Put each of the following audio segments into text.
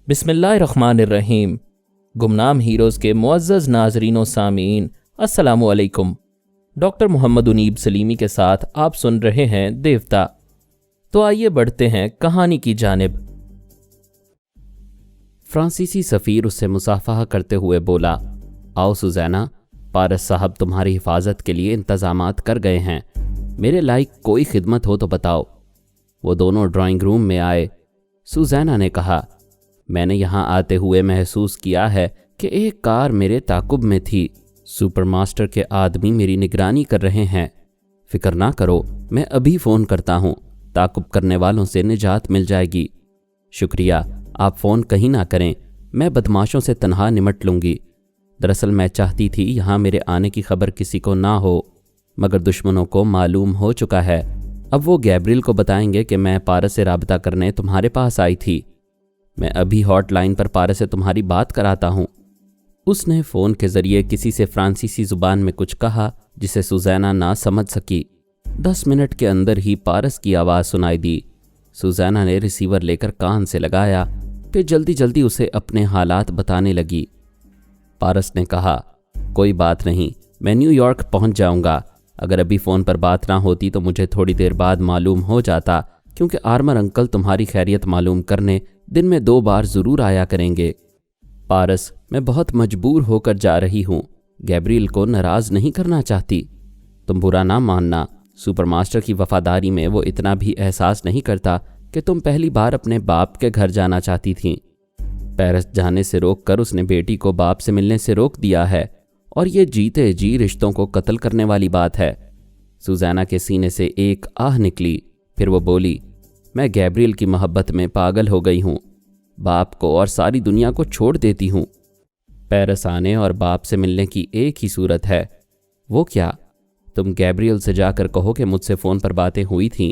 बिस्मिल्लाहिर्रहमानिर्रहीम। गुमनाम हीरोज़ के मुअज़्ज़ज़ नाज़रीन व सामीन, अस्सलामु अलैकुम। डॉक्टर मोहम्मद उनीब सलीमी के साथ आप सुन रहे हैं देवता। तो आइए बढ़ते हैं कहानी की जानिब। फ्रांसीसी सफ़ीर उससे मुसाफहा करते हुए बोला, आओ सुज़ैना, पारस साहब तुम्हारी हिफाजत के लिए इंतज़ामात कर गए हैं। मेरे लायक कोई खिदमत हो तो बताओ। वो दोनों ड्राइंग रूम में आए। सुज़ैना ने कहा, मैंने यहाँ आते हुए महसूस किया है कि एक कार मेरे ताकुब में थी। सुपरमास्टर के आदमी मेरी निगरानी कर रहे हैं। फिक्र ना करो, मैं अभी फ़ोन करता हूँ। ताकुब करने वालों से निजात मिल जाएगी। शुक्रिया, आप फ़ोन कहीं ना करें, मैं बदमाशों से तन्हा निमट लूँगी। दरअसल मैं चाहती थी यहाँ मेरे आने की खबर किसी को ना हो, मगर दुश्मनों को मालूम हो चुका है। अब वो गैब्रियल को बताएंगे कि मैं पारस से राबता करने तुम्हारे पास आई थी। मैं अभी हॉटलाइन पर पारस से तुम्हारी बात कराता हूँ। उसने फ़ोन के ज़रिए किसी से फ्रांसीसी ज़ुबान में कुछ कहा जिसे सुज़ैना ना समझ सकी। 10 मिनट के अंदर ही पारस की आवाज़ सुनाई दी। सुज़ैना ने रिसीवर लेकर कान से लगाया, फिर जल्दी जल्दी उसे अपने हालात बताने लगी। पारस ने कहा, कोई बात नहीं, मैं न्यूयॉर्क पहुंच जाऊंगा। अगर अभी फ़ोन पर बात ना होती तो मुझे थोड़ी देर बाद मालूम हो जाता, क्योंकि आर्मर अंकल तुम्हारी खैरियत मालूम करने दिन में 2 बार ज़रूर आया करेंगे। पारस, मैं बहुत मजबूर होकर जा रही हूँ। गैब्रियल को नाराज़ नहीं करना चाहती। तुम बुरा ना मानना, सुपरमास्टर की वफादारी में वो इतना भी एहसास नहीं करता कि तुम पहली बार अपने बाप के घर जाना चाहती थीं। पेरिस जाने से रोक कर उसने बेटी को बाप से मिलने से रोक दिया है, और ये जीते जी रिश्तों को कत्ल करने वाली बात है। सुज़ैना के सीने से एक आह निकली। फिर वो बोली, मैं गैब्रियल की मोहब्बत में पागल हो गई हूँ। बाप को और सारी दुनिया को छोड़ देती हूँ। पेरिस आने और बाप से मिलने की एक ही सूरत है। वो क्या? तुम गैब्रियल से जाकर कहो कि मुझसे फ़ोन पर बातें हुई थीं।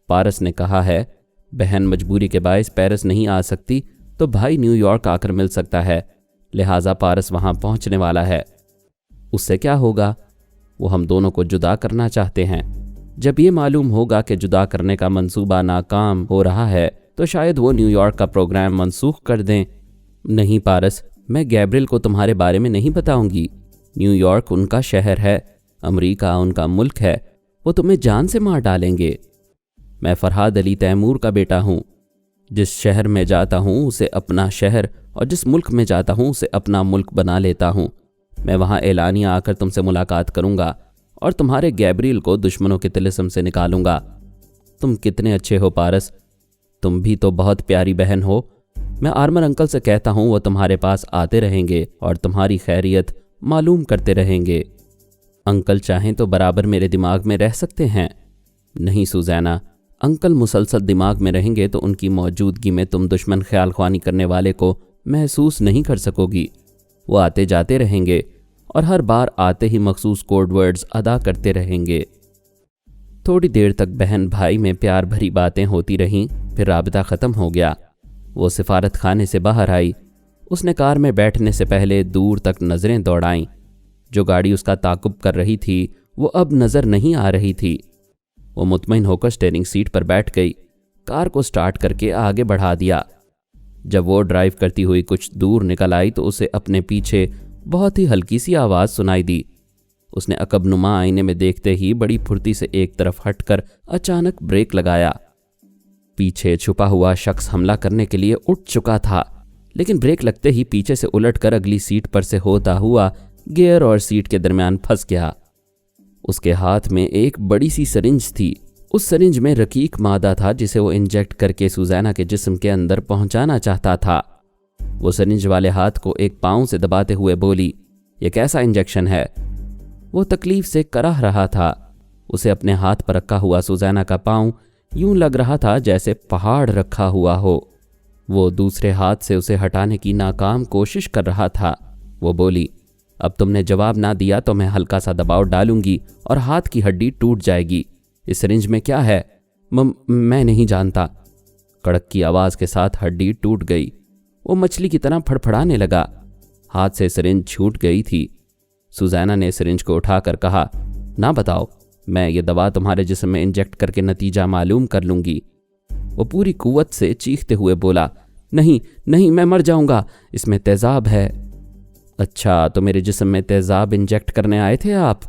पारस ने कहा है, बहन मजबूरी के बायस पेरिस नहीं आ सकती तो भाई न्यूयॉर्क आकर मिल सकता है, लिहाजा पारस वहाँ पहुँचने वाला है। उससे क्या होगा? वो हम दोनों को जुदा करना चाहते हैं। जब ये मालूम होगा कि जुदा करने का मंसूबा नाकाम हो रहा है तो शायद वो न्यूयॉर्क का प्रोग्राम मनसूख कर दें। नहीं पारस, मैं गैब्रियल को तुम्हारे बारे में नहीं बताऊंगी। न्यूयॉर्क उनका शहर है, अमेरिका उनका मुल्क है। वो तुम्हें जान से मार डालेंगे। मैं फरहाद अली तैमूर का बेटा हूँ। जिस शहर में जाता हूँ उसे अपना शहर, और जिस मुल्क में जाता हूँ उसे अपना मुल्क बना लेता हूँ। मैं वहाँ एलानिया आकर तुमसे मुलाकात करूँगा और तुम्हारे गैब्रियल को दुश्मनों के तिलिस्म से निकालूंगा। तुम कितने अच्छे हो पारस, तुम भी तो बहुत प्यारी बहन हो। मैं आर्मर अंकल से कहता हूँ वो तुम्हारे पास आते रहेंगे और तुम्हारी खैरियत मालूम करते रहेंगे। अंकल चाहें तो बराबर मेरे दिमाग में रह सकते हैं। नहीं सुज़ैना, अंकल मुसलसल दिमाग में रहेंगे तो उनकी मौजूदगी में तुम दुश्मन ख्याल ख्वानी करने वाले को महसूस नहीं कर सकोगी। वो आते जाते रहेंगे और हर बार आते ही मखसूस कोड वर्ड्स अदा करते रहेंगे। थोड़ी देर तक बहन भाई में प्यार भरी बातें होती रहीं, फिर राबता ख़त्म हो गया। वो सिफारत खाने से बाहर आई। उसने कार में बैठने से पहले दूर तक नज़रें दौड़ाईं। जो गाड़ी उसका ताकुब कर रही थी वो अब नज़र नहीं आ रही थी। वो मुतमईन होकर स्टीयरिंग सीट पर बैठ गई। कार को स्टार्ट करके आगे बढ़ा दिया। जब वो ड्राइव करती हुई कुछ दूर निकल आई तो उसे अपने पीछे बहुत ही हल्की सी आवाज़ सुनाई दी। उसने अकबनुमा आईने में देखते ही बड़ी फुर्ती से एक तरफ हटकर अचानक ब्रेक लगाया। पीछे छुपा हुआ शख्स हमला करने के लिए उठ चुका था, लेकिन ब्रेक लगते ही पीछे से उलटकर अगली सीट पर से होता हुआ गियर और सीट के दरमियान फंस गया। उसके हाथ में एक बड़ी सी सरिंज थी। उस सरिंज में रकीक मादा था जिसे वो इंजेक्ट करके सुज़ैना के जिस्म के अंदर पहुंचाना चाहता था। वो सरिंज वाले हाथ को एक पाँव से दबाते हुए बोली, ये कैसा इंजेक्शन है? वो तकलीफ से कराह रहा था। उसे अपने हाथ पर रखा हुआ सुज़ैना का पाँव यूं लग रहा था जैसे पहाड़ रखा हुआ हो। वो दूसरे हाथ से उसे हटाने की नाकाम कोशिश कर रहा था। वो बोली, अब तुमने जवाब ना दिया तो मैं हल्का सा दबाव डालूंगी और हाथ की हड्डी टूट जाएगी। इस सिरिंज में क्या है? मैं नहीं जानता। कड़क की आवाज़ के साथ हड्डी टूट गई। वो मछली की तरह फड़फड़ाने लगा। हाथ से सिरिंज छूट गई थी। सुज़ैना ने सिरिंज को उठाकर कहा, ना बताओ, मैं ये दवा तुम्हारे जिस्म में इंजेक्ट करके नतीजा मालूम कर लूँगी। वो पूरी कुव्वत से चीखते हुए बोला, نہیں نہیں, میں مر جاؤںگا, اس میں تیزاب ہے. اچھا, تو میرے جسم میں تیزاب انجیکٹ کرنے آئے تھے آپ؟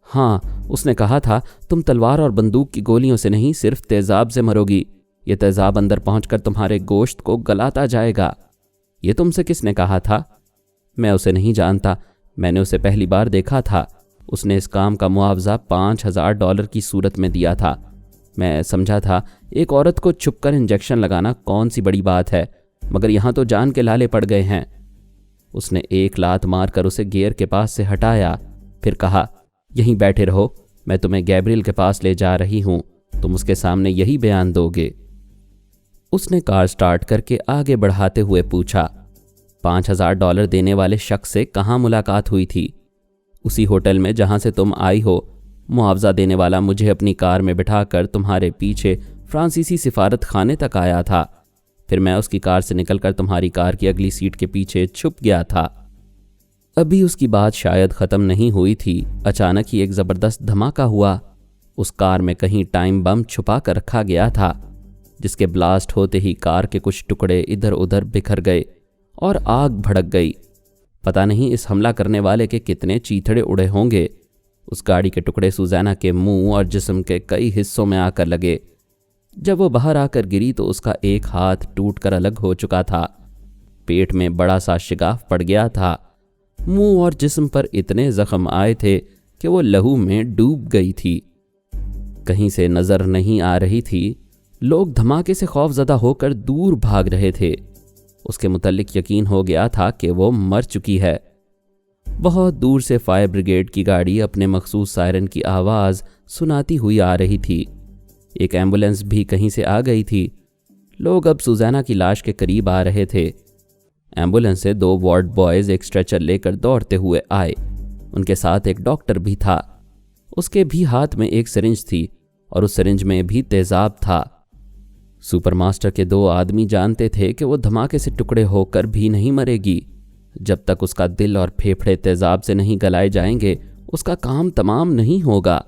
ہاں, اس نے کہا تھا تم تلوار اور بندوق کی گولیوں سے نہیں, صرف تیزاب سے مرو گی. یہ تیزاب اندر پہنچ کر تمہارے گوشت کو گلاتا جائے گا. یہ تم سے کس نے کہا تھا؟ میں اسے نہیں جانتا, میں نے اسے پہلی بار دیکھا تھا. اس نے اس کام کا معاوضہ $5000 کی صورت میں دیا تھا. میں سمجھا تھا ایک عورت کو چھپ کر انجیکشن لگانا کون سی بڑی بات ہے, مگر یہاں تو جان کے لالے پڑ گئے ہیں. اس نے ایک لات مار کر اسے گیئر کے پاس سے ہٹایا, پھر کہا یہیں بیٹھے رہو, میں تمہیں گیبریل کے پاس لے جا رہی ہوں, تم اس کے سامنے یہی بیان دو گے. اس نے کار سٹارٹ کر کے آگے بڑھاتے ہوئے پوچھا, $5000 دینے والے شخص سے کہاں ملاقات ہوئی تھی؟ اسی ہوٹل میں جہاں سے تم آئی ہو. معاوضہ دینے والا مجھے اپنی کار میں بٹھا کر تمہارے پیچھے فرانسیسی سفارت خانے تک آیا تھا, پھر میں اس کی کار سے نکل کر تمہاری کار کی اگلی سیٹ کے پیچھے چھپ گیا تھا. ابھی اس کی بات شاید ختم نہیں ہوئی تھی, اچانک ہی ایک زبردست دھماکہ ہوا. اس کار میں کہیں ٹائم بم چھپا کر رکھا گیا تھا, جس کے بلاسٹ ہوتے ہی کار کے کچھ ٹکڑے ادھر ادھر بکھر گئے اور آگ بھڑک گئی. پتہ نہیں اس حملہ کرنے والے کے کتنے چیتھڑے اڑے ہوں گے. اس گاڑی کے ٹکڑے سوزینہ کے منہ اور جسم کے کئی حصوں میں آ کر لگے. جب وہ باہر آ کر گری تو اس کا ایک ہاتھ ٹوٹ کر الگ ہو چکا تھا, پیٹ میں بڑا سا شگاف پڑ گیا تھا, منہ اور جسم پر اتنے زخم آئے تھے کہ وہ لہو میں ڈوب گئی تھی. کہیں سے نظر نہیں آ رہی تھی. لوگ دھماکے سے خوف زدہ ہو کر دور بھاگ رہے تھے. اس کے متعلق یقین ہو گیا تھا کہ وہ مر چکی ہے. بہت دور سے فائر بریگیڈ کی گاڑی اپنے مخصوص سائرن کی آواز سناتی ہوئی آ رہی تھی. ایک ایمبولینس بھی کہیں سے آ گئی تھی. لوگ اب سوزینہ کی لاش کے قریب آ رہے تھے. ایمبولینس سے 2 وارڈ بوائز ایک اسٹریچر لے کر دوڑتے ہوئے آئے. ان کے ساتھ ایک ڈاکٹر بھی تھا. اس کے بھی ہاتھ میں ایک سرنج تھی اور اس سرنج میں بھی تیزاب تھا. سپر ماسٹر کے 2 آدمی جانتے تھے کہ وہ دھماکے سے ٹکڑے ہو کر بھی نہیں مرے گی. جب تک اس کا دل اور پھیپھڑے تیزاب سے نہیں گلائے جائیں گے اس کا کام تمام نہیں ہوگا.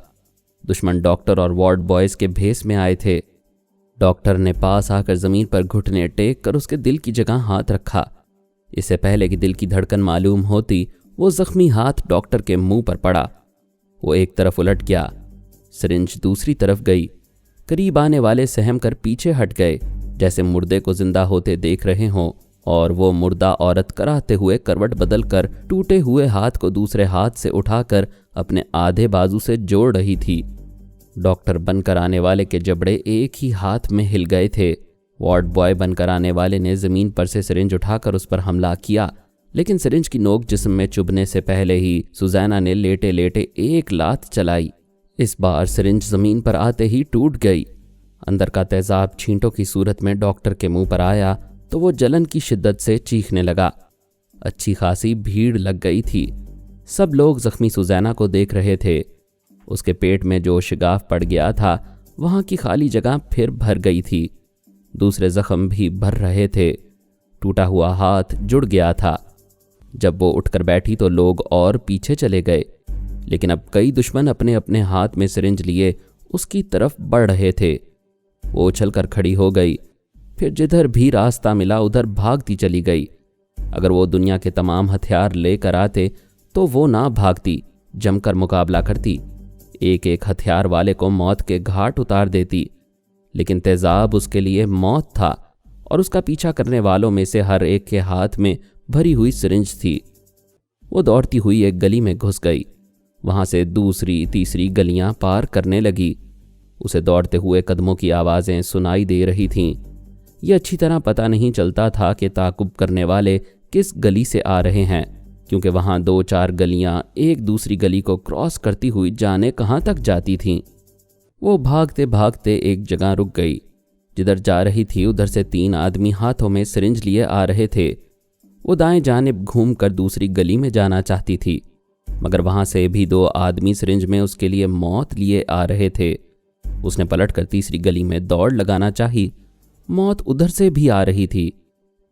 دشمن ڈاکٹر اور وارڈ بوائز کے بھیس میں آئے تھے. ڈاکٹر نے پاس آ کر زمین پر گھٹنے ٹیک کر اس کے دل کی جگہ ہاتھ رکھا. اس سے پہلے کہ دل کی دھڑکن معلوم ہوتی وہ زخمی ہاتھ ڈاکٹر کے منہ پر پڑا. وہ ایک طرف الٹ گیا, سرنج دوسری طرف گئی. قریب آنے والے سہم کر پیچھے ہٹ گئے جیسے مردے کو زندہ ہوتے دیکھ رہے ہوں, اور وہ مردہ عورت کراتے ہوئے کروٹ بدل کر ٹوٹے ہوئے ہاتھ کو دوسرے ہاتھ سے اٹھا کر اپنے آدھے بازو سے جوڑ رہی تھی. ڈاکٹر بن کر آنے والے کے جبڑے ایک ہی ہاتھ میں ہل گئے تھے. وارڈ بوائے بن کر آنے والے نے زمین پر سے سرنج اٹھا کر اس پر حملہ کیا, لیکن سرنج کی نوک جسم میں چبھنے سے پہلے ہی سوزینہ نے لیٹے لیٹے ایک لات چلائی. اس بار سرنج زمین پر آتے ہی ٹوٹ گئی. اندر کا تیزاب چھینٹوں کی صورت میں ڈاکٹر کے منہ پر آیا تو وہ جلن کی شدت سے چیخنے لگا. اچھی خاصی بھیڑ لگ گئی تھی. سب لوگ زخمی سوزینہ کو دیکھ رہے تھے. اس کے پیٹ میں جو شگاف پڑ گیا تھا وہاں کی خالی جگہ پھر بھر گئی تھی. دوسرے زخم بھی بھر رہے تھے. ٹوٹا ہوا ہاتھ جڑ گیا تھا. جب وہ اٹھ کر بیٹھی تو لوگ اور پیچھے چلے گئے, لیکن اب کئی دشمن اپنے اپنے ہاتھ میں سرنج لیے اس کی طرف بڑھ رہے تھے. وہ اچھل کر کھڑی ہو گئی, پھر جدھر بھی راستہ ملا ادھر بھاگتی چلی گئی. اگر وہ دنیا کے تمام ہتھیار لے کر آتے تو وہ نہ بھاگتی, جم کر مقابلہ کرتی, ایک ایک ہتھیار والے کو موت کے گھاٹ اتار دیتی. لیکن تیزاب اس کے لیے موت تھا, اور اس کا پیچھا کرنے والوں میں سے ہر ایک کے ہاتھ میں بھری ہوئی سرنج تھی. وہ دوڑتی ہوئی ایک گلی میں گھس گئی. وہاں سے دوسری تیسری گلیاں پار کرنے لگی. اسے دوڑتے ہوئے قدموں کی آوازیں سنائی دے رہی تھیں. یہ اچھی طرح پتہ نہیں چلتا تھا کہ تعاقب کرنے والے کس گلی سے آ رہے ہیں, کیونکہ وہاں 2-4 گلیاں ایک دوسری گلی کو کراس کرتی ہوئی جانے کہاں تک جاتی تھیں. وہ بھاگتے بھاگتے ایک جگہ رک گئی. جدھر جا رہی تھی ادھر سے 3 آدمی ہاتھوں میں سرنج لیے آ رہے تھے. وہ دائیں جانب گھوم کر دوسری گلی میں جانا چاہتی تھی, مگر وہاں سے بھی 2 آدمی سرنج میں اس کے لیے موت لیے آ رہے تھے. اس نے پلٹ کر تیسری گلی میں دوڑ لگانا چاہی. موت ادھر سے بھی آ رہی تھی.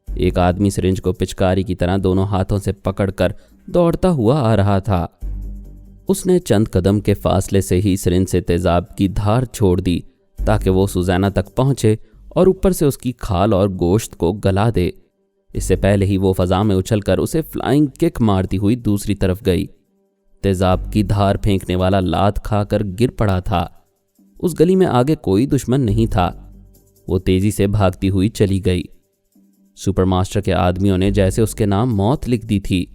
ایک آدمی سرنج کو پچکاری کی طرح دونوں ہاتھوں سے پکڑ کر دوڑتا ہوا آ رہا تھا. اس نے چند قدم کے فاصلے سے ہی سرنج سے تیزاب کی دھار چھوڑ دی تاکہ وہ سوزینہ تک پہنچے اور اوپر سے اس کی کھال اور گوشت کو گلا دے۔ اس سے پہلے ہی وہ فضا میں اچھل کر اسے فلائنگ کک مارتی ہوئی دوسری طرف گئی۔ تیزاب کی دھار پھینکنے والا لات کھا کر گر پڑا تھا۔ اس گلی میں آگے کوئی دشمن نہیں تھا۔ وہ تیزی سے بھاگتی ہوئی چلی گئی۔ سپر ماسٹر کے آدمیوں نے جیسے اس کے نام موت لکھ دی تھی۔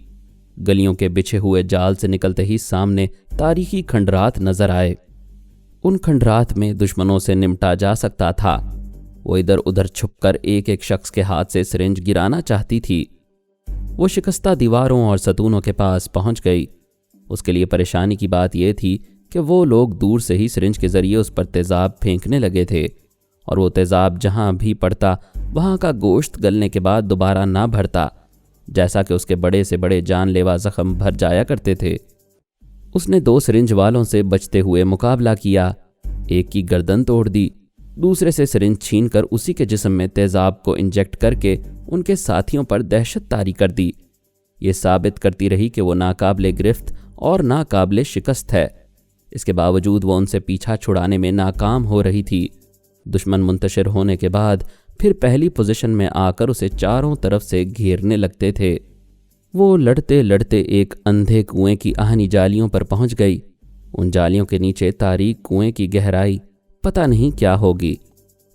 گلیوں کے بچھے ہوئے جال سے نکلتے ہی سامنے تاریخی کھنڈرات نظر آئے۔ ان کھنڈرات میں دشمنوں سے نمٹا جا سکتا تھا۔ وہ ادھر ادھر چھپ کر ایک ایک شخص کے ہاتھ سے سرنج گرانا چاہتی تھی۔ وہ شکستہ دیواروں اور ستونوں کے پاس پہنچ گئی۔ اس کے لیے پریشانی کی بات یہ تھی کہ وہ لوگ دور سے ہی سرنج کے ذریعے اس پر تیزاب پھینکنے لگے تھے، اور وہ تیزاب جہاں بھی پڑتا وہاں کا گوشت گلنے کے بعد دوبارہ نہ بھرتا، جیسا کہ اس کے بڑے سے بڑے جان لیوا زخم بھر جایا کرتے تھے۔ اس نے 2 سرنج والوں سے بچتے ہوئے مقابلہ کیا، ایک کی گردن توڑ دی، دوسرے سے سرنج چھین کر اسی کے جسم میں تیزاب کو انجیکٹ کر کے ان کے ساتھیوں پر دہشت طاری کر دی۔ یہ ثابت کرتی رہی کہ وہ ناقابل گرفت اور ناقابل شکست ہے۔ اس کے باوجود وہ ان سے پیچھا چھڑانے میں ناکام ہو رہی تھی۔ دشمن منتشر ہونے کے بعد پھر پہلی پوزیشن میں آ کر اسے چاروں طرف سے گھیرنے لگتے تھے۔ وہ لڑتے لڑتے ایک اندھے کنویں کی آہنی جالیوں پر پہنچ گئی۔ ان جالیوں کے نیچے تاریک کنویں کی گہرائی، پتہ نہیں کیا ہوگی۔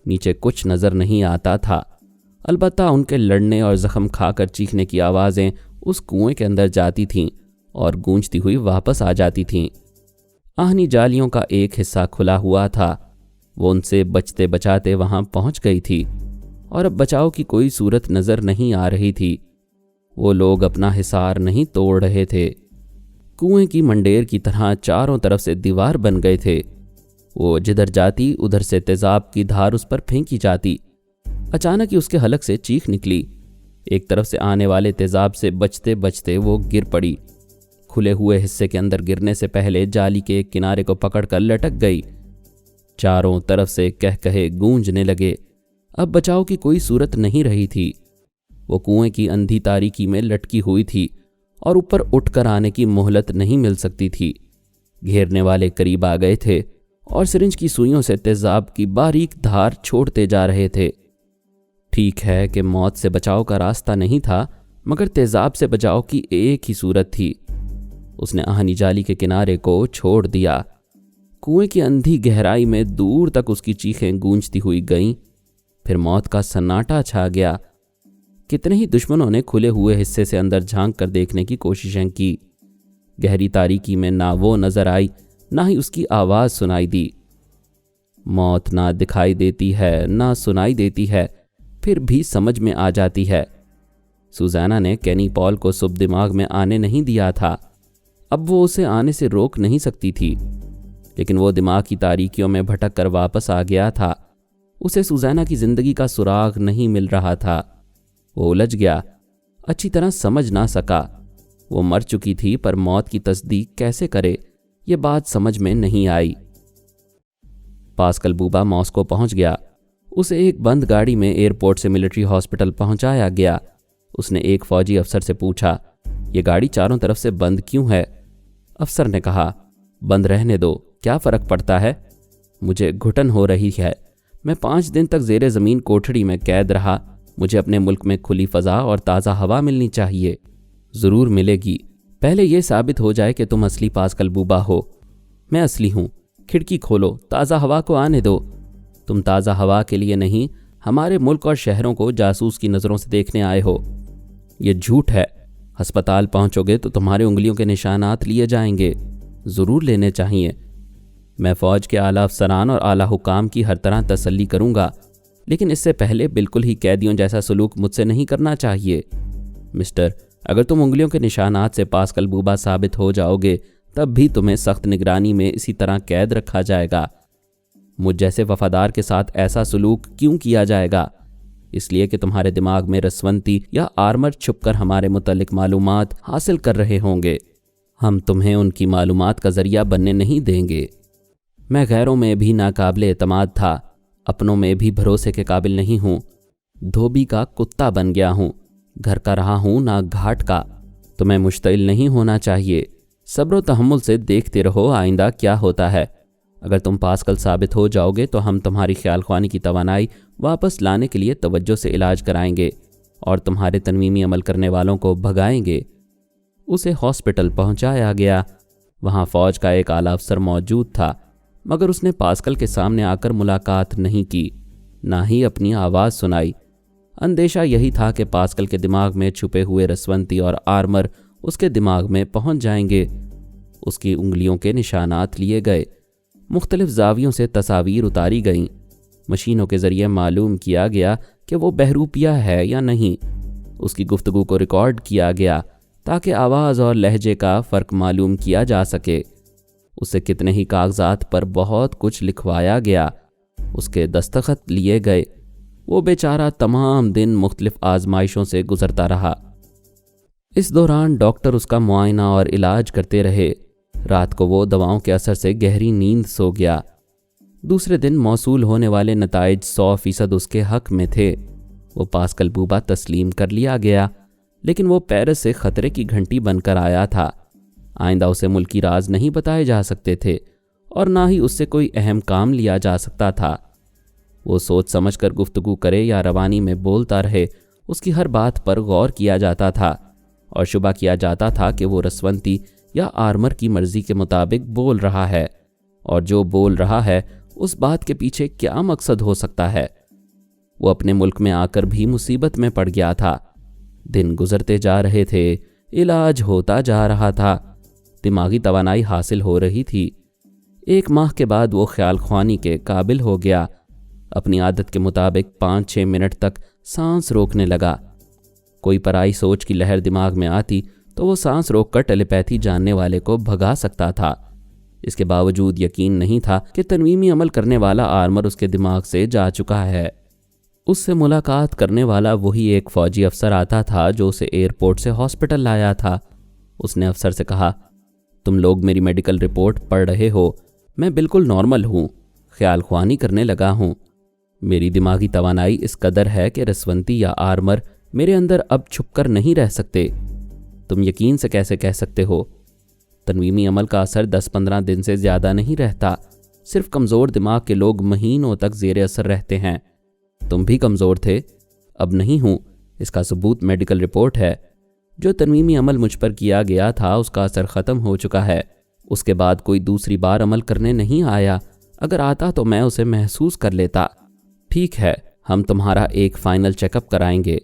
نیچے کچھ نظر نہیں آتا تھا، البتہ ان کے لڑنے اور زخم کھا کر چیخنے کی آوازیں اس کنویں کے اندر جاتی تھیں اور گونجتی ہوئی واپس آ جاتی تھیں۔ آہنی جالیوں کا ایک حصہ کھلا ہوا تھا۔ وہ ان سے بچتے بچاتے وہاں پہنچ گئی تھی، اور اب بچاؤ کی کوئی صورت نظر نہیں آ رہی تھی۔ وہ لوگ اپنا حصار نہیں توڑ رہے تھے۔ کنویں کی منڈیر کی طرح چاروں طرف سے دیوار بن گئے تھے۔ وہ جدھر جاتی ادھر سے تیزاب کی دھار اس پر پھینکی جاتی۔ اچانک ہی اس کے حلق سے چیخ نکلی۔ ایک طرف سے آنے والے تیزاب سے بچتے بچتے وہ گر پڑی۔ کھلے ہوئے حصے کے اندر گرنے سے پہلے جالی کے ایک کنارے کو پکڑ کر لٹک گئی۔ چاروں طرف سے کہے گونجنے لگے۔ اب بچاؤ کی کوئی صورت نہیں رہی تھی۔ وہ کنویں کی اندھی تاریکی میں لٹکی ہوئی تھی اور اوپر اٹھ کر آنے کی مہلت نہیں مل سکتی تھی۔ گھیرنے والے قریب آ گئے تھے اور سرنج کی سوئیوں سے تیزاب کی باریک دھار چھوڑتے جا رہے تھے۔ ٹھیک ہے کہ موت سے بچاؤ کا راستہ نہیں تھا، مگر تیزاب سے بچاؤ کی ایک ہی صورت تھی۔ اس نے آہنی جالی کے کنارے کو چھوڑ دیا۔ کنویں کی اندھی گہرائی میں دور تک اس کی چیخیں گونجتی ہوئی گئیں۔ پھر موت کا سناٹا چھا گیا۔ کتنے ہی دشمنوں نے کھلے ہوئے حصے سے اندر جھانک کر دیکھنے کی کوششیں کی۔ گہری تاریکی میں نہ وہ نظر آئی، نہ ہی اس کی آواز سنائی دی۔ موت نہ دکھائی دیتی ہے نہ سنائی دیتی ہے، پھر بھی سمجھ میں آ جاتی ہے۔ سوزانا نے کینی پال کو صبح دماغ میں آنے نہیں دیا تھا۔ اب وہ اسے آنے سے روک نہیں سکتی تھی، لیکن وہ دماغ کی تاریکیوں میں بھٹک کر واپس آ گیا تھا۔ اسے سوزانا کی زندگی کا سراغ نہیں مل رہا تھا۔ وہ الجھ گیا، اچھی طرح سمجھ نہ سکا۔ وہ مر چکی تھی، پر موت کی تصدیق کیسے کرے، یہ بات سمجھ میں نہیں آئی۔ پاسکل بوبا ماسکو پہنچ گیا۔ اسے ایک بند گاڑی میں ایئرپورٹ سے ملٹری ہاسپٹل پہنچایا گیا۔ اس نے ایک فوجی افسر سے پوچھا، یہ گاڑی چاروں طرف سے بند کیوں ہے؟ افسر نے کہا، بند رہنے دو، کیا فرق پڑتا ہے؟ مجھے گھٹن ہو رہی ہے۔ میں 5 دن تک زیر زمین کوٹھڑی میں قید رہا۔ مجھے اپنے ملک میں کھلی فضا اور تازہ ہوا ملنی چاہیے۔ ضرور ملے گی، پہلے یہ ثابت ہو جائے کہ تم اصلی پاسکل بوبا ہو۔ میں اصلی ہوں۔ کھڑکی کھولو، تازہ ہوا کو آنے دو۔ تم تازہ ہوا کے لیے نہیں، ہمارے ملک اور شہروں کو جاسوس کی نظروں سے دیکھنے آئے ہو۔ یہ جھوٹ ہے۔ ہسپتال پہنچو گے تو تمہارے انگلیوں کے نشانات لیے جائیں گے۔ ضرور لینے چاہیے۔ میں فوج کے اعلیٰ افسران اور اعلیٰ حکام کی ہر طرح تسلی کروں گا، لیکن اس سے پہلے بالکل ہی قیدیوں جیسا سلوک مجھ سے نہیں کرنا چاہیے۔ مسٹر، اگر تم انگلیوں کے نشانات سے پاسکل بوبا ثابت ہو جاؤ گے، تب بھی تمہیں سخت نگرانی میں اسی طرح قید رکھا جائے گا۔ مجھ جیسے وفادار کے ساتھ ایسا سلوک کیوں کیا جائے گا؟ اس لیے کہ تمہارے دماغ میں رسونتی یا آرمر چھپ کر ہمارے متعلق معلومات حاصل کر رہے ہوں گے۔ ہم تمہیں ان کی معلومات کا ذریعہ بننے نہیں دیں گے۔ میں غیروں میں بھی ناقابل اعتماد تھا، اپنوں میں بھی بھروسے کے قابل نہیں ہوں۔ دھوبی کا کتا بن گیا ہوں، گھر کا رہا ہوں نہ گھاٹ کا۔ تمہیں مشتعل نہیں ہونا چاہیے۔ صبر و تحمل سے دیکھتے رہو آئندہ کیا ہوتا ہے۔ अगर तुम पास्कल साबित हो जाओगे तो हम तुम्हारी ख्याल ख्वानी की तवानाई वापस लाने के लिए तवज्जो से इलाज कराएंगे और तुम्हारे तनवीमी अमल करने वालों को भगाएंगे। उसे हॉस्पिटल पहुंचाया गया। वहां फ़ौज का एक आला अफसर मौजूद था, मगर उसने पास्कल के सामने आकर मुलाकात नहीं की, ना ही अपनी आवाज़ सुनाई। अंदेशा यही था कि पास्कल के दिमाग में छुपे हुए रसवंती और आर्मर उसके दिमाग में पहुंच जाएंगे। उसकी उंगलियों के निशानात लिए गए, मुख्तलिफ जावियों से तस्वीर उतारी गईं। मशीनों के ज़रिए मालूम किया गया कि वो बहरूपिया है या नहीं। उसकी गुफ्तगू को रिकॉर्ड किया गया ताकि आवाज़ और लहजे का फ़र्क मालूम किया जा सके। उससे कितने ही कागजात पर बहुत कुछ लिखवाया गया, उसके दस्तखत लिए गए। वो बेचारा तमाम दिन मुख्तलिफ आजमाइशों से गुजरता रहा। इस दौरान डॉक्टर उसका मुआयना और इलाज करते रहे। रात को वो दवाओं के असर से गहरी नींद सो गया। दूसरे दिन मौसूल होने वाले नताइज 100% उसके हक में थे। वो पास्कल बूबा तस्लीम कर लिया गया, लेकिन वो पेरिस से ख़तरे की घंटी बनकर आया था। आइंदा उसे मुल्की राज नहीं बताए जा सकते थे और ना ही उससे कोई अहम काम लिया जा सकता था। वो सोच समझ कर गुफ्तगू करे या रवानी में बोलता रहे, उसकी हर बात पर गौर किया जाता था और शुबा किया जाता था कि वो रसवंती या आर्मर की मर्जी के मुताबिक बोल रहा है, और जो बोल रहा है उस बात के पीछे क्या मकसद हो सकता है। वो अपने मुल्क में आकर भी मुसीबत में पड़ गया था। दिन गुजरते जा रहे थे, इलाज होता जा रहा था, दिमागी तवानाई हासिल हो रही थी। 1 माह के बाद वो ख्याल ख्वानी के काबिल हो गया। अपनी आदत के मुताबिक 5-6 मिनट तक सांस रोकने लगा। कोई पराई सोच की लहर दिमाग में आती तो वो सांस रोककर टेलीपैथी जानने वाले को भगा सकता था। इसके बावजूद यकीन नहीं था कि तनवीमी अमल करने वाला आर्मर उसके दिमाग से जा चुका है। उससे मुलाकात करने वाला वही एक फ़ौजी अफसर आता था जो उसे एयरपोर्ट से हॉस्पिटल लाया था। उसने अफसर से कहा, तुम लोग मेरी मेडिकल रिपोर्ट पढ़ रहे हो, मैं बिल्कुल नॉर्मल हूँ, ख्याल ख्वानी करने लगा हूँ। मेरी दिमागी तवानाई इस कदर है कि रसवंती या आर्मर मेरे अंदर अब छुपकर नहीं रह सकते। तुम यकीन से कैसे कह सकते हो? तनवीमी अमल का असर 10-15 दिन से ज़्यादा नहीं रहता। सिर्फ कमज़ोर दिमाग के लोग महीनों तक ज़ेरे असर रहते हैं। तुम भी कमज़ोर थे, अब नहीं हूँ। इसका सबूत मेडिकल रिपोर्ट है। जो तनवीमी अमल मुझ पर किया गया था उसका असर ख़त्म हो चुका है। उसके बाद कोई दूसरी बार अमल करने नहीं आया। अगर आता तो मैं उसे महसूस कर लेता। ठीक है, हम तुम्हारा एक फ़ाइनल चेकअप कराएंगे।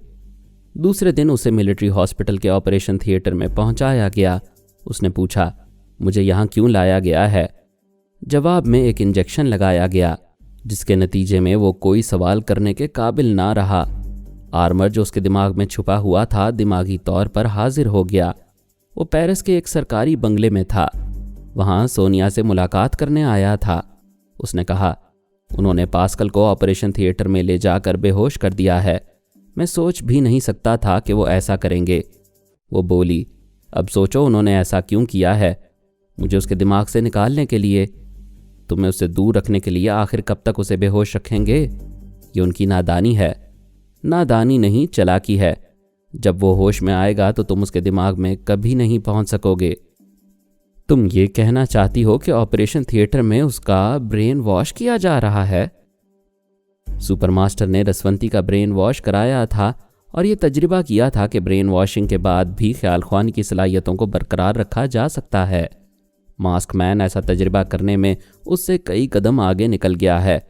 दूसरे दिन उसे मिलिट्री हॉस्पिटल के ऑपरेशन थिएटर में पहुंचाया गया। उसने पूछा, मुझे यहाँ क्यों लाया गया है? जवाब में एक इंजेक्शन लगाया गया, जिसके नतीजे में वो कोई सवाल करने के काबिल ना रहा। आर्मर जो उसके दिमाग में छुपा हुआ था दिमागी तौर पर हाजिर हो गया। वो पेरिस के एक सरकारी बंगले में था। वहाँ सोनिया से मुलाकात करने आया था। उसने कहा, उन्होंने पास्कल को ऑपरेशन थिएटर में ले जाकर बेहोश कर दिया है। मैं सोच भी नहीं सकता था कि वो ऐसा करेंगे। वो बोली, अब सोचो उन्होंने ऐसा क्यों किया है? मुझे उसके दिमाग से निकालने के लिए। तुम्हें उससे दूर रखने के लिए आखिर कब तक उसे बेहोश रखेंगे? ये उनकी नादानी है। नादानी नहीं, चालाकी है। जब वो होश में आएगा तो तुम उसके दिमाग में कभी नहीं पहुंच सकोगे। तुम ये कहना चाहती हो कि ऑपरेशन थिएटर में उसका ब्रेन वॉश किया जा रहा है? सुपरमास्टर ने रसवंती का ब्रेन वॉश कराया था और ये तजर्बा किया था कि ब्रेन वॉशिंग के बाद भी ख्याल ख्वानी की सलाहियतों को बरकरार रखा जा सकता है। मास्क मैन ऐसा तजर्बा करने में उससे कई कदम आगे निकल गया है।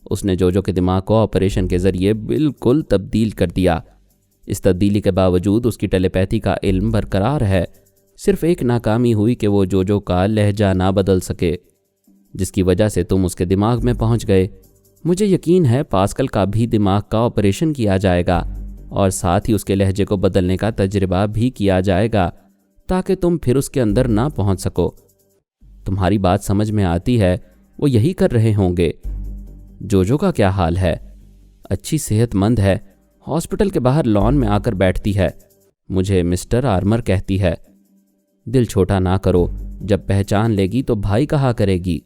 उसने जोजो के दिमाग को ऑपरेशन के ज़रिए बिल्कुल तब्दील कर दिया। इस तब्दीली के बावजूद उसकी टेलीपैथी का इल्म बरकरार है। सिर्फ एक नाकामी हुई कि वो जोजो का लहजा ना बदल सके, जिसकी वजह से तुम उसके दिमाग में पहुंच गए। मुझे यकीन है पास्कल का भी दिमाग का ऑपरेशन किया जाएगा और साथ ही उसके लहजे को बदलने का तजर्बा भी किया जाएगा ताकि तुम फिर उसके अंदर ना पहुंच सको। तुम्हारी बात समझ में आती है, वो यही कर रहे होंगे। जोजो का क्या हाल है? अच्छी सेहतमंद है। हॉस्पिटल के बाहर लॉन में आकर बैठती है। मुझे मिस्टर आर्मर कहती है। दिल छोटा ना करो, जब पहचान लेगी तो भाई कहा करेगी।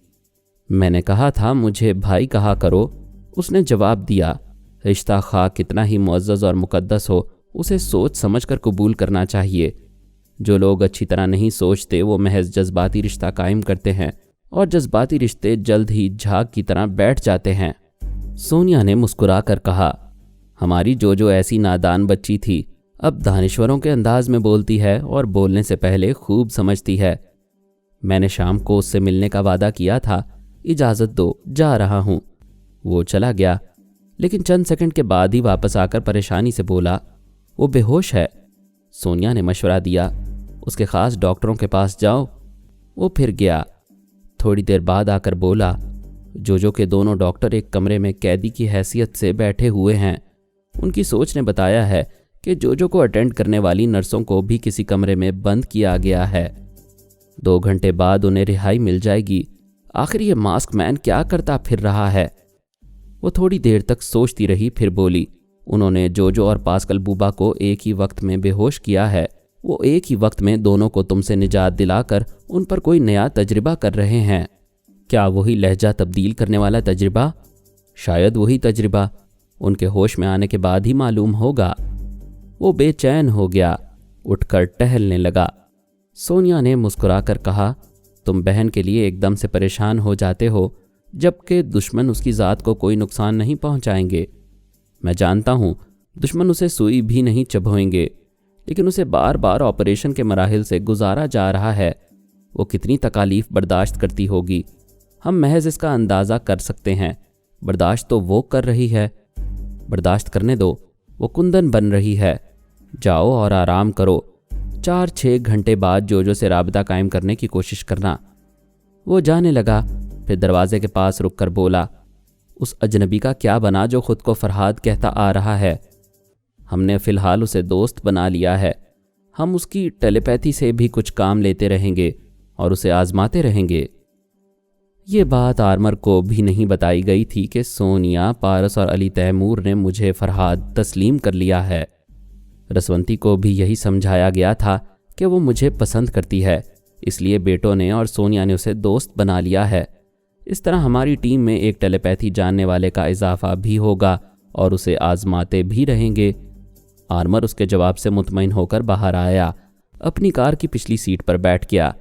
मैंने कहा था मुझे भाई कहा करो। उसने जवाब दिया, रिश्ता खा कितना ही मुअज़्ज़ज़ और मुक़द्दस हो, उसे सोच समझ कर कबूल करना चाहिए। जो लोग अच्छी तरह नहीं सोचते वो महज जज्बाती रिश्ता कायम करते हैं और जज्बाती रिश्ते जल्द ही झाग की तरह बैठ जाते हैं। सोनिया ने मुस्कुरा कर कहा, हमारी जो ऐसी नादान बच्ची थी, अब दानिश्वरों के अंदाज में बोलती है और बोलने से पहले खूब समझती है। मैंने शाम को उससे मिलने का वादा किया था, इजाज़त दो, जा रहा हूँ। वो चला गया, लेकिन चंद सेकंड के बाद ही वापस आकर परेशानी से बोला, वो बेहोश है। सोनिया ने मशवरा दिया, उसके ख़ास डॉक्टरों के पास जाओ। वो फिर गया। थोड़ी देर बाद आकर बोला, जो के दोनों डॉक्टर एक कमरे में कैदी की हैसियत से बैठे हुए हैं। उनकी सोच ने बताया है कि जो को अटेंड करने वाली नर्सों को भी किसी कमरे में बंद किया गया है। 2 घंटे बाद उन्हें रिहाई मिल जाएगी। आखिर ये मास्क मैन क्या करता फिर रहा है? वो थोड़ी देर तक सोचती रही, फिर बोली, उन्होंने जो और पास्कल बूबा को एक ही वक्त में बेहोश किया है। वो एक ही वक्त में दोनों को तुमसे निजात दिलाकर उन पर कोई नया तजर्बा कर रहे हैं। क्या वही लहजा तब्दील करने वाला तजर्बा? शायद वही तजर्बा उनके होश में आने के बाद ही मालूम होगा। वो बेचैन हो गया, उठकर टहलने लगा। सोनिया ने मुस्कुराकर कहा, तुम बहन के लिए एकदम से परेशान हो जाते हो, जबकि दुश्मन उसकी ज़ात को कोई नुकसान नहीं पहुंचाएंगे। मैं जानता हूँ दुश्मन उसे सुई भी नहीं चबोएंगे, लेकिन उसे बार बार ऑपरेशन के मराहिल से गुजारा जा रहा है। वो कितनी तकालीफ बर्दाश्त करती होगी, हम महज इसका अंदाज़ा कर सकते हैं। बर्दाश्त तो वो कर रही है, बर्दाश्त करने दो, वो कुंदन बन रही है। जाओ और आराम करो। 4-6 घंटे बाद जो से राबता कायम करने की कोशिश करना। वो जाने लगा, फिर दरवाजे के पास रुककर बोला, उस अजनबी का क्या बना जो खुद को फरहाद कहता आ रहा है? हमने फ़िलहाल उसे दोस्त बना लिया है। हम उसकी टेलीपैथी से भी कुछ काम लेते रहेंगे और उसे आजमाते रहेंगे। ये बात आर्मर को भी नहीं बताई गई थी कि सोनिया, पारस और अली तैमूर ने मुझे फरहाद तस्लीम कर लिया है। रसवंती को भी यही समझाया गया था कि वो मुझे पसंद करती है, इसलिए बेटों ने और सोनिया ने उसे दोस्त बना लिया है। इस तरह हमारी टीम में एक टेलीपैथी जानने वाले का इजाफा भी होगा और उसे आजमाते भी रहेंगे। आर्मर उसके जवाब से मुतमईन होकर बाहर आया, अपनी कार की पिछली सीट पर बैठ गया।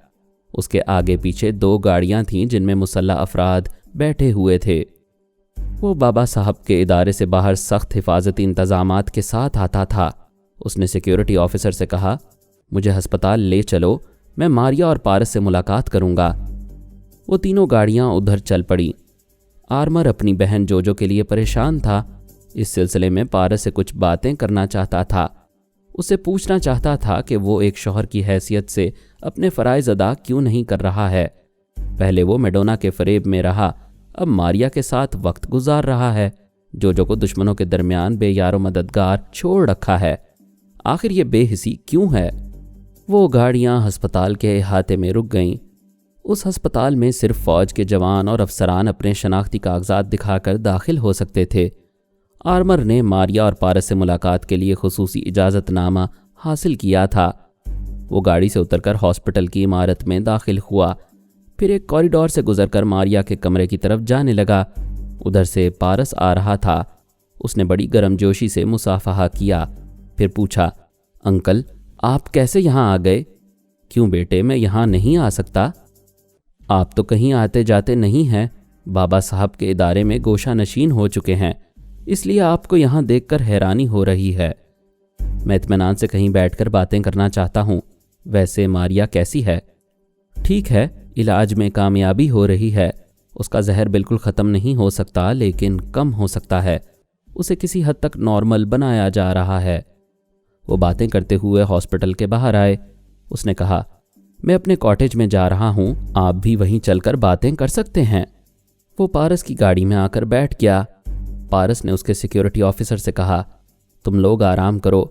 उसके आगे पीछे 2 गाड़ियां थीं जिनमें मुसल्लह अफराद बैठे हुए थे। वो बाबा साहब के इदारे से बाहर सख्त हिफाजती इंतजामात के साथ आता था। उसने सिक्योरिटी ऑफिसर से कहा, मुझे अस्पताल ले चलो, मैं मारिया और पारस से मुलाकात करूंगा। वो तीनों गाड़ियां उधर चल पड़ी। आर्मर अपनी बहन जो के लिए परेशान था। इस सिलसिले में पारस से कुछ बातें करना चाहता था। उसे पूछना चाहता था कि वो एक शौहर की हैसियत से अपने फ़राइज़ अदा क्यों नहीं कर रहा है। पहले वो मेडोना के फरेब में रहा, अब मारिया के साथ वक्त गुजार रहा है। जो को दुश्मनों के दरमियान बेयारो मददगार छोड़ रखा है। आखिर ये बेहिसी क्यों है? वो गाड़ियां अस्पताल के अहाते में रुक गईं। उस अस्पताल में सिर्फ फ़ौज के जवान और अफसरान अपने शनाख्ती कागजात दिखाकर दाखिल हो सकते थे। आर्मर ने मारिया और पारस से मुलाकात के लिए खुसूसी इजाज़तनामा हासिल किया था। वो गाड़ी से उतरकर हॉस्पिटल की इमारत में दाखिल हुआ, फिर एक कॉरिडोर से गुजरकर मारिया के कमरे की तरफ जाने लगा। उधर से पारस आ रहा था। उसने बड़ी गर्मजोशी से मुसाफहा किया, फिर पूछा, अंकल आप कैसे यहाँ आ गए? क्यों बेटे, मैं यहाँ नहीं आ सकता। आप तो कहीं आते जाते नहीं हैं, बाबा साहब के इदारे में गोशा नशीन हो चुके हैं, इसलिए आपको यहाँ देखकर हैरानी हो रही है। मैं इत्मीनान से कहीं बैठकर बातें करना चाहता हूँ। वैसे मारिया कैसी है? ठीक है, इलाज में कामयाबी हो रही है। उसका जहर बिल्कुल ख़त्म नहीं हो सकता, लेकिन कम हो सकता है। उसे किसी हद तक नॉर्मल बनाया जा रहा है। वो बातें करते हुए हॉस्पिटल के बाहर आए। उसने कहा, मैं अपने कॉटेज में जा रहा हूँ, आप भी वहीं चलकर बातें कर सकते हैं। वो पारस की गाड़ी में आकर बैठ गया। पारस ने उसके सिक्योरिटी ऑफिसर से कहा, तुम लोग आराम करो,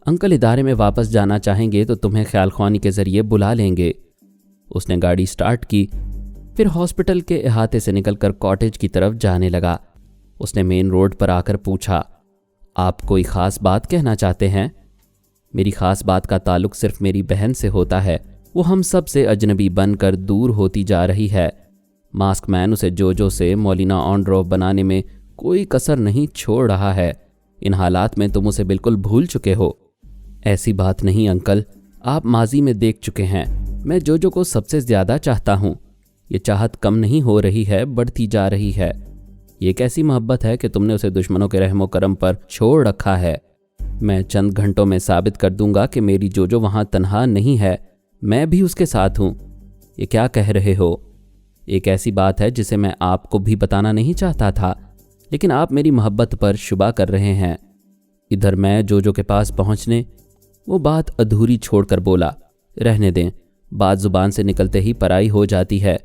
अंकल इदारे में वापस जाना चाहेंगे तो तुम्हें ख्याल ख्वानी के ज़रिए बुला लेंगे। उसने गाड़ी स्टार्ट की, फिर हॉस्पिटल के अहाते से निकलकर कॉटेज की तरफ जाने लगा। उसने मेन रोड पर आकर पूछा, आप कोई ख़ास बात कहना चाहते हैं? मेरी ख़ास बात का ताल्लुक सिर्फ मेरी बहन से होता है। वो हम सब से अजनबी बनकर दूर होती जा रही है। मास्क मैन उसे जो से मौलिना ऑन्ड्रोव बनाने में कोई कसर नहीं छोड़ रहा है। इन हालात में तुम उसे बिल्कुल भूल चुके हो। ऐसी बात नहीं अंकल, आप माजी में देख चुके हैं। मैं जो को सबसे ज़्यादा चाहता हूँ। ये चाहत कम नहीं हो रही है, बढ़ती जा रही है। ये कैसी मोहब्बत है कि तुमने उसे दुश्मनों के रहमो करम पर छोड़ रखा है। मैं चंद घंटों में साबित कर दूंगा कि मेरी जोजो वहाँ तन्हा नहीं है, मैं भी उसके साथ हूँ। ये क्या कह रहे हो? एक ऐसी बात है जिसे मैं आपको भी बताना नहीं चाहता था, लेकिन आप मेरी मोहब्बत पर शुबा कर रहे हैं। इधर मैं जोजो के पास पहुँचने वो बात अधूरी छोड़कर बोला, रहने दें, बात जुबान से निकलते ही पराई हो जाती है।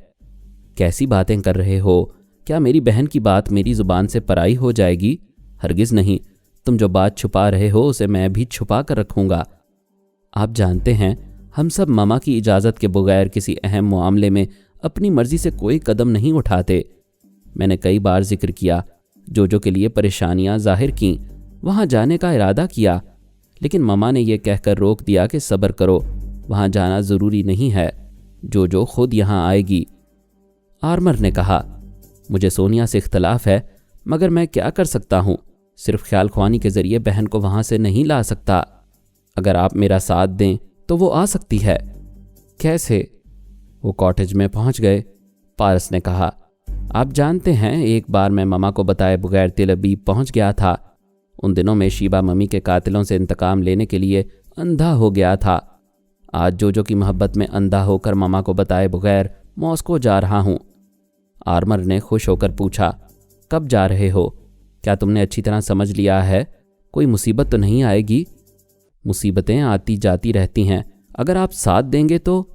कैसी बातें कर रहे हो? क्या मेरी बहन की बात मेरी जुबान से पराई हो जाएगी? हरगिज़ नहीं। तुम जो बात छुपा रहे हो उसे मैं भी छुपा कर रखूँगा। आप जानते हैं, हम सब मामा की इजाज़त के बगैर किसी अहम मामले में अपनी मर्ज़ी से कोई कदम नहीं उठाते। मैंने कई बार जिक्र किया, जोजो के लिए परेशानियां जाहिर की, वहाँ जाने का इरादा किया, लेकिन मामा ने यह कहकर रोक दिया कि सब्र करो, वहाँ जाना ज़रूरी नहीं है, जोजो खुद यहाँ आएगी। आर्मर ने कहा, मुझे सोनिया से इख्तलाफ है, मगर मैं क्या कर सकता हूँ? सिर्फ ख्याल ख्वानी के ज़रिए बहन को वहाँ से नहीं ला सकता। अगर आप मेरा साथ दें तो वो आ सकती है। कैसे? वो कॉटेज में पहुँच गए। पारस ने कहा, आप जानते हैं, एक बार मैं मामा को बताए बगैर तिल अबीब पहुँच गया था। उन दिनों में शीबा मम्मी के कातिलों से इंतकाम लेने के लिए अंधा हो गया था। आज जोजो की मोहब्बत में अंधा होकर मामा को बताए बगैर मॉस्को जा रहा हूँ। आर्मर ने खुश होकर पूछा, कब जा रहे हो? क्या तुमने अच्छी तरह समझ लिया है? कोई मुसीबत तो नहीं आएगी? मुसीबतें आती जाती रहती हैं, अगर आप साथ देंगे तो।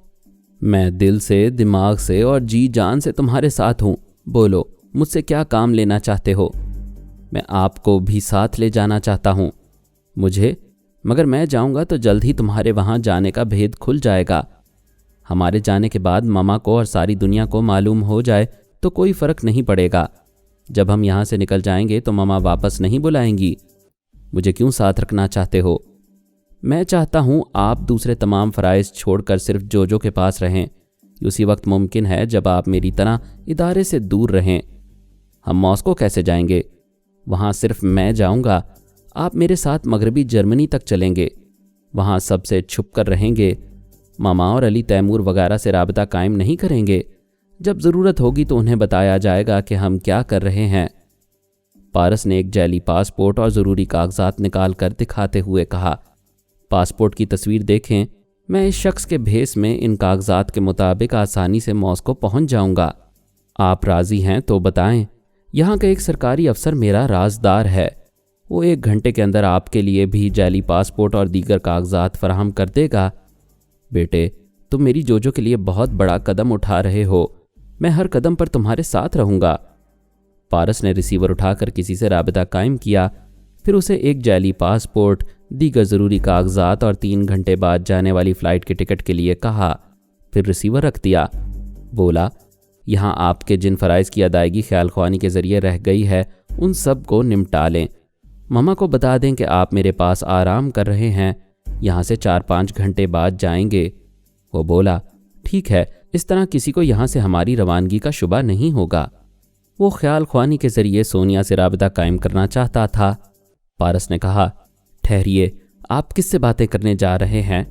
मैं दिल से, दिमाग से और जी जान से तुम्हारे साथ हूँ। बोलो, मुझसे क्या काम लेना चाहते हो? मैं आपको भी साथ ले जाना चाहता हूँ। मुझे? मगर मैं जाऊँगा तो जल्द ही तुम्हारे वहाँ जाने का भेद खुल जाएगा। हमारे जाने के बाद मामा को और सारी दुनिया को मालूम हो जाए तो कोई फ़र्क नहीं पड़ेगा। जब हम यहाँ से निकल जाएंगे तो मामा वापस नहीं बुलाएंगी। मुझे क्यों साथ रखना चाहते हो? मैं चाहता हूँ आप दूसरे तमाम फ़राइज़ छोड़कर सिर्फ जोजो के पास रहें। उसी वक्त मुमकिन है जब आप मेरी तरह इदारे से दूर रहें। हम मॉस्को कैसे जाएंगे? वहाँ सिर्फ मैं जाऊँगा। आप मेरे साथ मगरबी जर्मनी तक चलेंगे। वहाँ सबसे छुप कर रहेंगे। मामा और अली तैमूर वगैरह से राबता कायम नहीं करेंगे। जब ज़रूरत होगी तो उन्हें बताया जाएगा कि हम क्या कर रहे हैं। पारस ने एक जैली पासपोर्ट और ज़रूरी कागजात निकाल कर दिखाते हुए कहा, पासपोर्ट की तस्वीर देखें। मैं इस शख्स के भेस में इन कागजात के मुताबिक आसानी से मॉस्को पहुंच जाऊंगा। आप राज़ी हैं तो बताएं। यहाँ का एक सरकारी अफसर मेरा राजदार है। वो 1 घंटे के अंदर आपके लिए भी जैली पासपोर्ट और दीगर कागजात फराहम कर देगा। बेटे, तुम मेरी जोजो के लिए बहुत बड़ा कदम उठा रहे हो। मैं हर कदम पर तुम्हारे साथ रहूँगा। पारस ने रिसीवर उठाकर किसी से राबता कायम किया, फिर उसे एक जैली पासपोर्ट, दीगर ज़रूरी कागजात और 3 घंटे बाद जाने वाली फ़्लाइट के टिकट के लिए कहा। फिर रिसीवर रख दिया। बोला, यहाँ आपके जिन फ़राइज़ की अदायगी ख्याल ख्वानी के ज़रिए रह गई है, उन सब को निपटा लें। मामा को बता दें कि आप मेरे पास आराम कर रहे हैं, यहाँ से 4-5 घंटे बाद जाएंगे। वो बोला, ठीक है, इस तरह किसी को यहाँ से हमारी रवानगी का शुबा नहीं होगा। वो ख्याल ख्वानी के ज़रिए सोनिया से राबता कायम करना चाहता था। पारस ने कहा, ठहरिए, आप किससे बातें करने जा रहे हैं?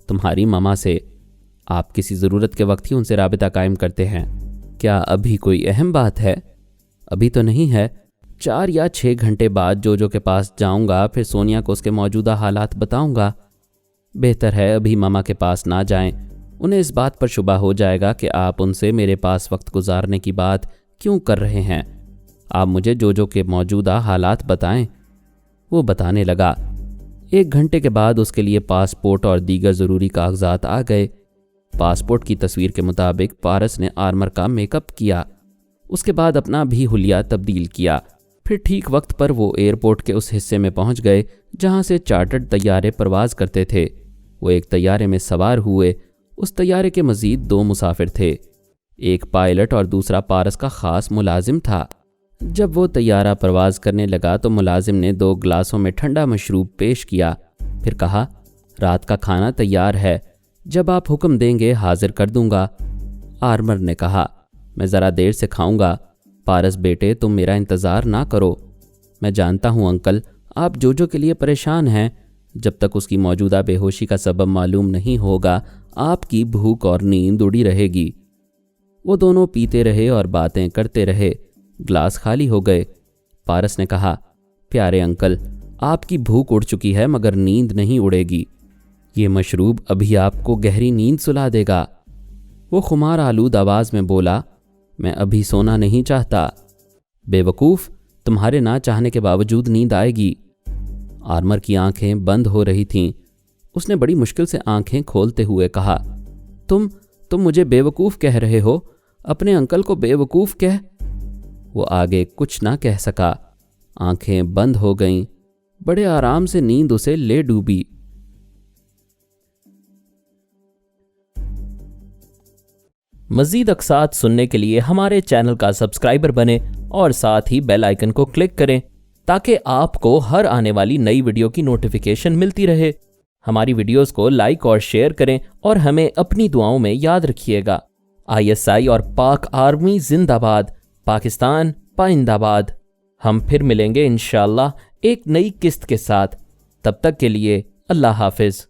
तुम्हारी मामा से। आप किसी ज़रूरत के वक्त ही उनसे राबता कायम करते हैं। क्या अभी कोई अहम बात है? अभी तो नहीं है। 4 या 6 घंटे बाद जोजो के पास जाऊंगा, फिर सोनिया को उसके मौजूदा हालात बताऊंगा। बेहतर है अभी मामा के पास ना जाएं। उन्हें इस बात पर शुबा हो जाएगा कि आप उनसे मेरे पास वक्त गुजारने की बात क्यों कर रहे हैं। आप मुझे जोजो के मौजूदा हालात बताएं। वो बताने लगा। 1 घंटे के बाद उसके लिए पासपोर्ट और दीगर ज़रूरी कागजात आ गए। पासपोर्ट की तस्वीर के मुताबिक पारस ने आर्मर का मेकअप किया। उसके बाद अपना भी हुलिया तब्दील किया। फिर ठीक वक्त पर वो एयरपोर्ट के उस हिस्से में पहुंच गए जहां से चार्टर्ड तैयारे परवाज करते थे। वो एक तैयारे में सवार हुए। उस तैयारे के मज़ीद 2 मुसाफिर थे, एक पायलट और दूसरा पारस का ख़ास मुलाजिम था। जब वो तैयारा परवाज करने लगा तो मुलाजिम ने 2 गिलासों में ठंडा मशरूब पेश किया। फिर कहा, रात का खाना तैयार है, जब आप हुक्म देंगे हाजिर कर दूंगा। आर्मर ने कहा, मैं ज़रा देर से खाऊंगा। पारस बेटे, तुम मेरा इंतज़ार ना करो। मैं जानता हूँ अंकल, आप जोजो के लिए परेशान हैं। जब तक उसकी मौजूदा बेहोशी का सबब मालूम नहीं होगा, आपकी भूख और नींद उड़ी रहेगी। वो दोनों पीते रहे और बातें करते रहे। ग्लास खाली हो गए। पारस ने कहा, प्यारे अंकल, आपकी भूख उड़ चुकी है मगर नींद नहीं उड़ेगी। ये मशरूब अभी आपको गहरी नींद सुला देगा। वो खुमार आलूद आवाज़ में बोला, मैं अभी सोना नहीं चाहता। बेवकूफ़, तुम्हारे ना चाहने के बावजूद नींद आएगी। आर्मर की आंखें बंद हो रही थीं। उसने बड़ी मुश्किल से आंखें खोलते हुए कहा, तुम मुझे बेवकूफ़ कह रहे हो? अपने अंकल को बेवकूफ़ कह। वो आगे कुछ ना कह सका। आंखें बंद हो गईं। बड़े आराम से नींद उसे ले डूबी। मज़ीद अक़सात सुनने के लिए हमारे चैनल का सब्सक्राइबर बने और साथ ही बेल आइकन को क्लिक करें ताकि आपको हर आने वाली नई वीडियो की नोटिफिकेशन मिलती रहे। हमारी वीडियोस को लाइक और शेयर करें और हमें अपनी दुआओं में याद रखिएगा। ISI और पाक आर्मी जिंदाबाद, पाकिस्तान पाइंदाबाद। हम फिर मिलेंगे इंशाअल्लाह एक नई किस्त के साथ। तब तक के लिए अल्लाह हाफिज।